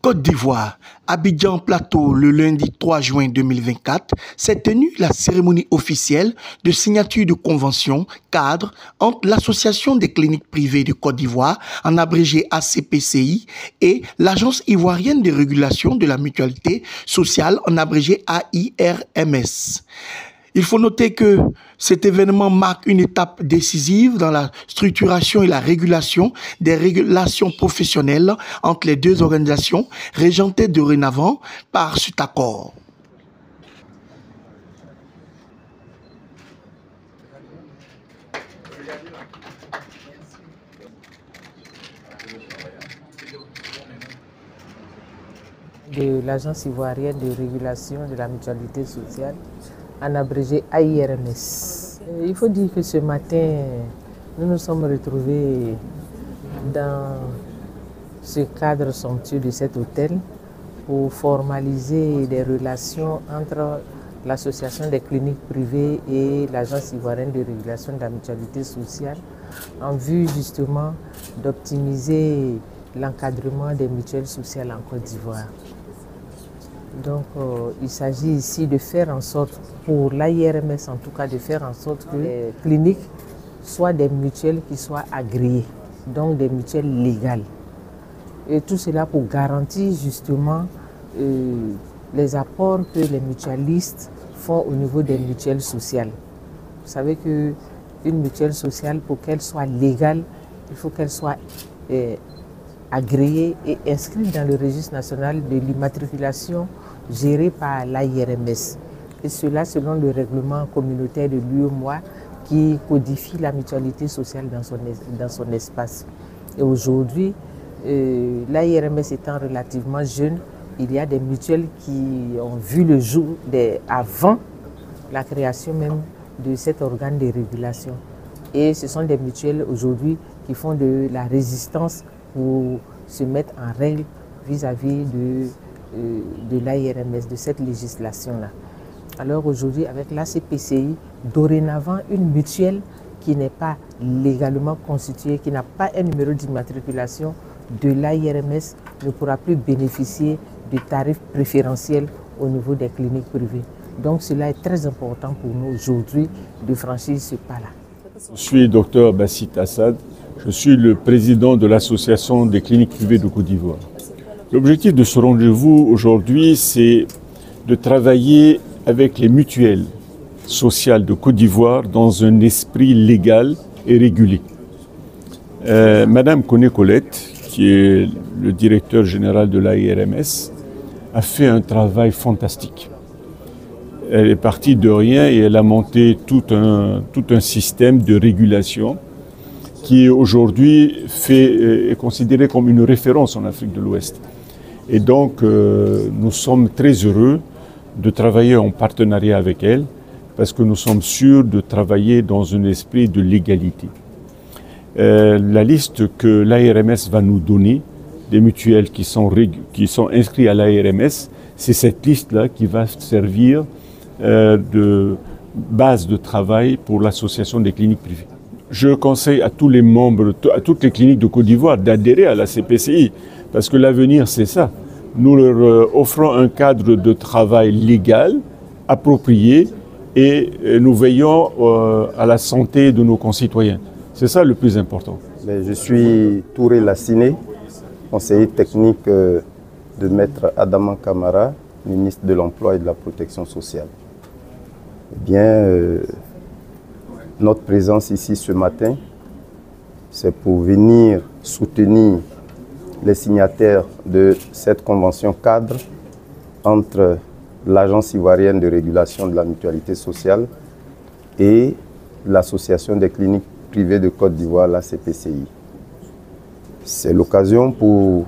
Côte d'Ivoire, Abidjan Plateau, le lundi 3 juin 2024, s'est tenue la cérémonie officielle de signature de convention cadre entre l'Association des cliniques privées de Côte d'Ivoire, en abrégé ACPCI, et l'Agence ivoirienne de régulation de la mutualité sociale, en abrégé AIRMS. Il faut noter que cet événement marque une étape décisive dans la structuration et la régulation des relations professionnelles entre les deux organisations, régentées dorénavant par cet accord. De l'Agence ivoirienne de régulation de la mutualité sociale, en abrégé AIRMS. Il faut dire que ce matin, nous nous sommes retrouvés dans ce cadre somptueux de cet hôtel pour formaliser des relations entre l'Association des cliniques privées et l'Agence ivoirienne de régulation de la mutualité sociale en vue justement d'optimiser l'encadrement des mutuelles sociales en Côte d'Ivoire. Donc il s'agit ici de faire en sorte, pour l'AIRMS en tout cas, de faire en sorte que les cliniques soient des mutuelles qui soient agréées, donc des mutuelles légales. Et tout cela pour garantir justement les apports que les mutualistes font au niveau des mutuelles sociales. Vous savez qu'une mutuelle sociale, pour qu'elle soit légale, il faut qu'elle soit agréée et inscrite dans le registre national de l'immatriculation géré par l'AIRMS. Et cela selon le règlement communautaire de l'UEMOA qui codifie la mutualité sociale dans son espace. Et aujourd'hui, l'AIRMS étant relativement jeune, il y a des mutuelles qui ont vu le jour avant la création même de cet organe de régulation. Et ce sont des mutuelles aujourd'hui qui font de la résistance pour se mettre en règle vis-à-vis de l'AIRMS, de cette législation-là. Alors aujourd'hui, avec l'ACPCI, dorénavant, une mutuelle qui n'est pas légalement constituée, qui n'a pas un numéro d'immatriculation de l'AIRMS, ne pourra plus bénéficier de tarifs préférentiels au niveau des cliniques privées. Donc cela est très important pour nous aujourd'hui de franchir ce pas-là. Je suis Dr Bassit Assad, je suis le président de l'Association des cliniques privées de Côte d'Ivoire. L'objectif de ce rendez-vous aujourd'hui, c'est de travailler avec les mutuelles sociales de Côte d'Ivoire dans un esprit légal et régulé. Madame Koné Colette, qui est le directeur général de l'AIRMS, a fait un travail fantastique. Elle est partie de rien et elle a monté tout un système de régulation qui aujourd'hui est considéré comme une référence en Afrique de l'Ouest. Et donc, nous sommes très heureux de travailler en partenariat avec elle parce que nous sommes sûrs de travailler dans un esprit de légalité. La liste que l'AIRMS va nous donner, des mutuelles qui sont inscrites à l'AIRMS, c'est cette liste-là qui va servir de base de travail pour l'association des cliniques privées. Je conseille à tous les membres, à toutes les cliniques de Côte d'Ivoire d'adhérer à la CPCI, parce que l'avenir c'est ça. Nous leur offrons un cadre de travail légal, approprié, et nous veillons à la santé de nos concitoyens. C'est ça le plus important. Je suis Touré Lassiné, conseiller technique de Maître Adama Kamara, ministre de l'Emploi et de la Protection sociale. Eh bien, notre présence ici ce matin, c'est pour venir soutenir les signataires de cette convention cadre entre l'Agence ivoirienne de régulation de la mutualité sociale et l'Association des cliniques privées de Côte d'Ivoire, la CPCI. C'est l'occasion pour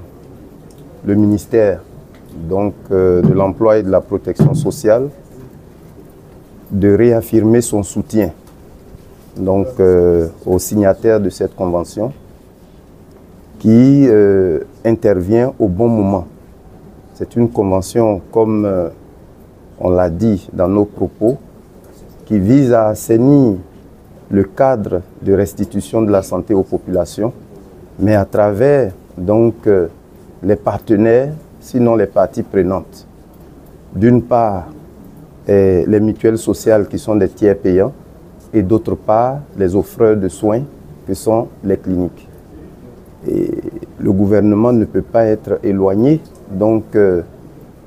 le ministère de l'Emploi et de la Protection sociale de réaffirmer son soutien aux signataires de cette convention qui intervient au bon moment. C'est une convention, comme on l'a dit dans nos propos, qui vise à assainir le cadre de restitution de la santé aux populations, mais à travers les partenaires sinon les parties prenantes. D'une part, les mutuelles sociales qui sont des tiers payants et d'autre part, les offreurs de soins que sont les cliniques. Et le gouvernement ne peut pas être éloigné donc,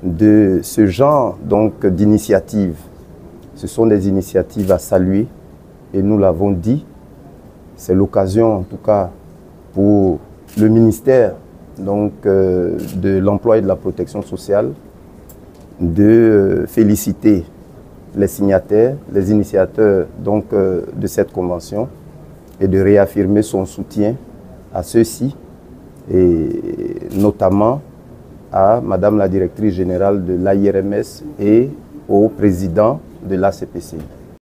de ce genre d'initiatives. Ce sont des initiatives à saluer et nous l'avons dit, c'est l'occasion en tout cas pour le ministère de l'Emploi et de la Protection sociale de féliciter les signataires, les initiateurs de cette convention et de réaffirmer son soutien à ceux-ci et notamment à Madame la directrice générale de l'AIRMS et au président de l'ACPC.